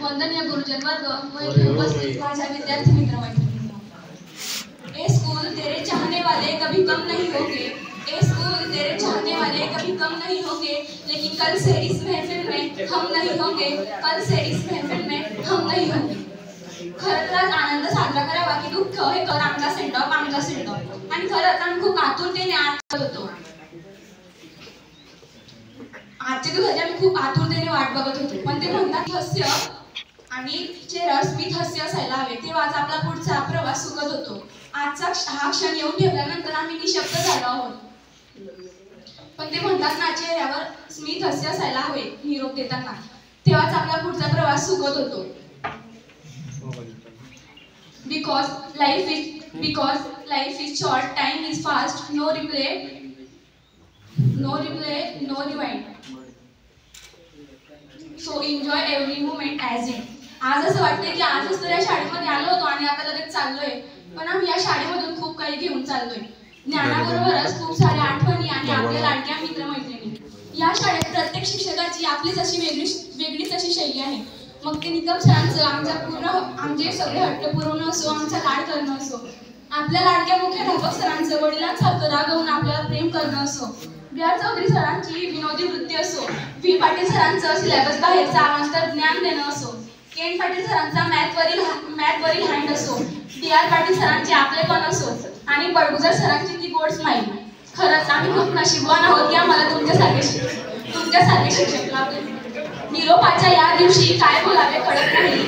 वंदनीय गुरुजन वर्ग व उपस्थित माझ्या विद्यार्थी मित्रमैत्रिणींनो, ए स्कूल तेरे चाहने वाले कभी कम नहीं होंगे, ए स्कूल तेरे चाहने वाले कभी कम नहीं होंगे, लेकिन कल से इस महफिल में हम नहीं होंगे, कल से इस महफिल में हम नहीं होंगे। खरं तर आनंद साजरा करावा की दुःख हे कर आमचा सेंडॉप आणि खरंच आम्ही खूप आतुरतेने आत होतो। आजच्या दिवसाची आम्ही खूप आतुरतेने वाट बघत होतो, पण ते म्हणतात हास्य आणि चेहऱ्यावर स्मित हास्य असायला हवे, तेव्हाच आपला पुढचा प्रवास सुखद होतो। आजचा हा क्षण येऊन ठेवल्यानंतर आम्ही निशब्द झालो आहोत, पण ते म्हणतात ना चेहऱ्यावर स्मित हास्य असायला हवे निरोप देताना, तेव्हाच आपला पुढचा प्रवास सुखद होतो। Because life is short, time is fast, no replay, no rewind. So enjoy every moment as it. आज असं वाटतंय की आजच तर या शाळेमध्ये आलो होतो आणि आता लगेच चाललोय, पण आम्ही या शाळेमधून खूप काही घेऊन चाललोय। ज्ञानाबरोबरच खूप साऱ्या आठवणी आणि आपल्या लाडक्या मित्रमैत्रिणी। या शाळेत प्रत्येक शिक्षकाची आपलीच अशी वेगळीच अशी शैली आहे। मग ते निकम सरांचं आमचे सगळे हट्ट पुरवणं असो, आमचा लाड करणं असो, आपल्या लाडक्या मुख्याध्यापक सरांचं वडिलांसारखं रागवून आपल्याला प्रेम करणं असो, बी.आर. चौधरी सरांची विनोदी वृत्ती असो, व्ही. पाटील सरांचं सिलेबस बाहेरचं अवांतर ज्ञान देणं असो, केन पाटील सरांचा मॅथवरील हँड असो, डी.आर. पाटील सरांचे आपलेपण असो आणि बडगुजर सरांची ती गोड स्माईल। खरंच आम्ही खूप नशीबवान आहोत की आम्हाला तुमच्यासारखे शिक्षक लाभले। निरोपाच्या या दिवशी काय बोलावे कळत नाही।